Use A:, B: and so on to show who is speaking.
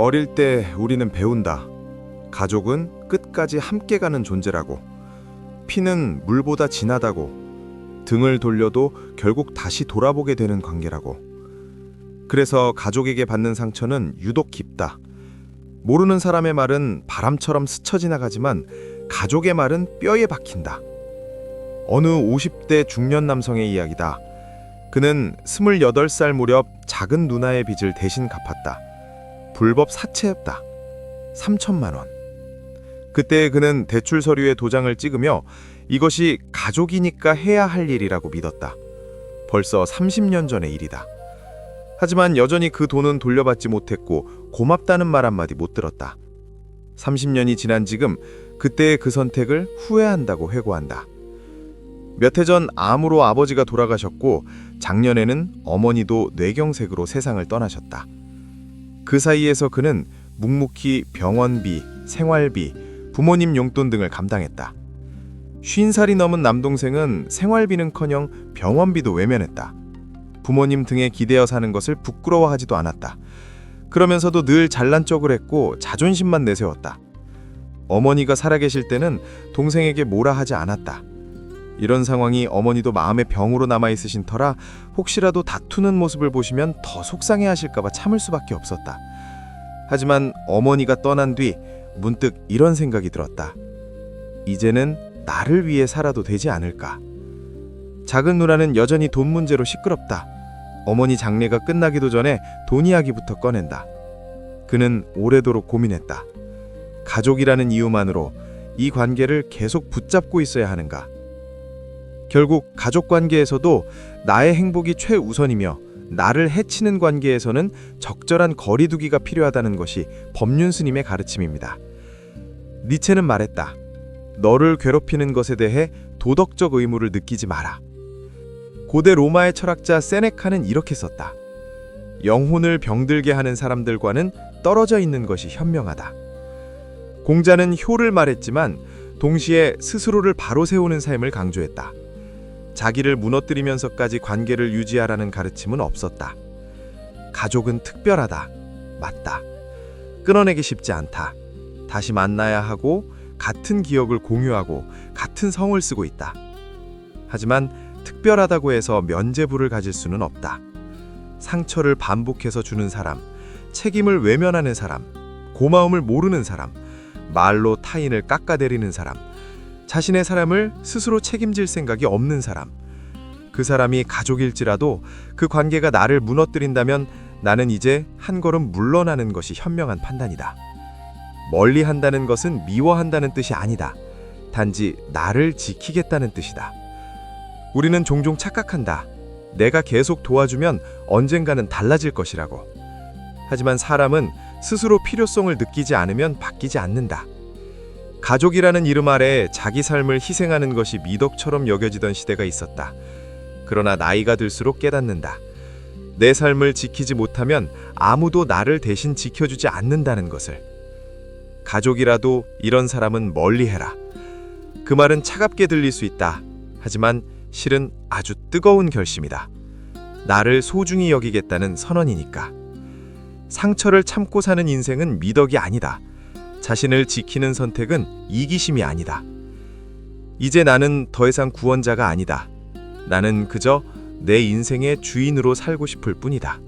A: 어릴 때 우리는 배운다. 가족은 끝까지 함께 가는 존재라고. 피는 물보다 진하다고. 등을 돌려도 결국 다시 돌아보게 되는 관계라고. 그래서 가족에게 받는 상처는 유독 깊다. 모르는 사람의 말은 바람처럼 스쳐 지나가지만 가족의 말은 뼈에 박힌다. 어느 50대 중년 남성의 이야기다. 그는 28살 무렵 작은 누나의 빚을 대신 갚았다. 불법 사채였다. 3천만 원. 그때 그는 대출 서류에 도장을 찍으며 이것이 가족이니까 해야 할 일이라고 믿었다. 벌써 30년 전의 일이다. 하지만 여전히 그 돈은 돌려받지 못했고 고맙다는 말 한마디 못 들었다. 30년이 지난 지금 그때의 그 선택을 후회한다고 회고한다. 몇 해 전 암으로 아버지가 돌아가셨고 작년에는 어머니도 뇌경색으로 세상을 떠나셨다. 그 사이에서 그는 묵묵히 병원비, 생활비, 부모님 용돈 등을 감당했다. 50살이 넘은 남동생은 생활비는커녕 병원비도 외면했다. 부모님 등에 기대어 사는 것을 부끄러워하지도 않았다. 그러면서도 늘 잘난 척을 했고 자존심만 내세웠다. 어머니가 살아계실 때는 동생에게 뭐라 하지 않았다. 이런 상황이 어머니도 마음의 병으로 남아있으신 터라 혹시라도 다투는 모습을 보시면 더 속상해하실까봐 참을 수밖에 없었다. 하지만 어머니가 떠난 뒤 문득 이런 생각이 들었다. 이제는 나를 위해 살아도 되지 않을까. 작은 누나는 여전히 돈 문제로 시끄럽다. 어머니 장례가 끝나기도 전에 돈 이야기부터 꺼낸다. 그는 오래도록 고민했다. 가족이라는 이유만으로 이 관계를 계속 붙잡고 있어야 하는가. 결국 가족 관계에서도 나의 행복이 최우선이며 나를 해치는 관계에서는 적절한 거리두기가 필요하다는 것이 법륜 스님의 가르침입니다. 니체는 말했다. 너를 괴롭히는 것에 대해 도덕적 의무를 느끼지 마라. 고대 로마의 철학자 세네카는 이렇게 썼다. 영혼을 병들게 하는 사람들과는 떨어져 있는 것이 현명하다. 공자는 효를 말했지만 동시에 스스로를 바로 세우는 삶을 강조했다. 자기를 무너뜨리면서까지 관계를 유지하라는 가르침은 없었다. 가족은 특별하다. 맞다. 끊어내기 쉽지 않다. 다시 만나야 하고 같은 기억을 공유하고 같은 성을 쓰고 있다. 하지만 특별하다고 해서 면죄부를 가질 수는 없다. 상처를 반복해서 주는 사람, 책임을 외면하는 사람, 고마움을 모르는 사람, 말로 타인을 깎아내리는 사람, 자신의 사람을 스스로 책임질 생각이 없는 사람, 그 사람이 가족일지라도 그 관계가 나를 무너뜨린다면 나는 이제 한 걸음 물러나는 것이 현명한 판단이다. 멀리한다는 것은 미워한다는 뜻이 아니다. 단지 나를 지키겠다는 뜻이다. 우리는 종종 착각한다. 내가 계속 도와주면 언젠가는 달라질 것이라고. 하지만 사람은 스스로 필요성을 느끼지 않으면 바뀌지 않는다. 가족이라는 이름 아래 자기 삶을 희생하는 것이 미덕처럼 여겨지던 시대가 있었다. 그러나 나이가 들수록 깨닫는다. 내 삶을 지키지 못하면 아무도 나를 대신 지켜주지 않는다는 것을. 가족이라도 이런 사람은 멀리해라. 그 말은 차갑게 들릴 수 있다. 하지만 실은 아주 뜨거운 결심이다. 나를 소중히 여기겠다는 선언이니까. 상처를 참고 사는 인생은 미덕이 아니다. 자신을 지키는 선택은 이기심이 아니다. 이제 나는 더 이상 구원자가 아니다. 나는 그저 내 인생의 주인으로 살고 싶을 뿐이다.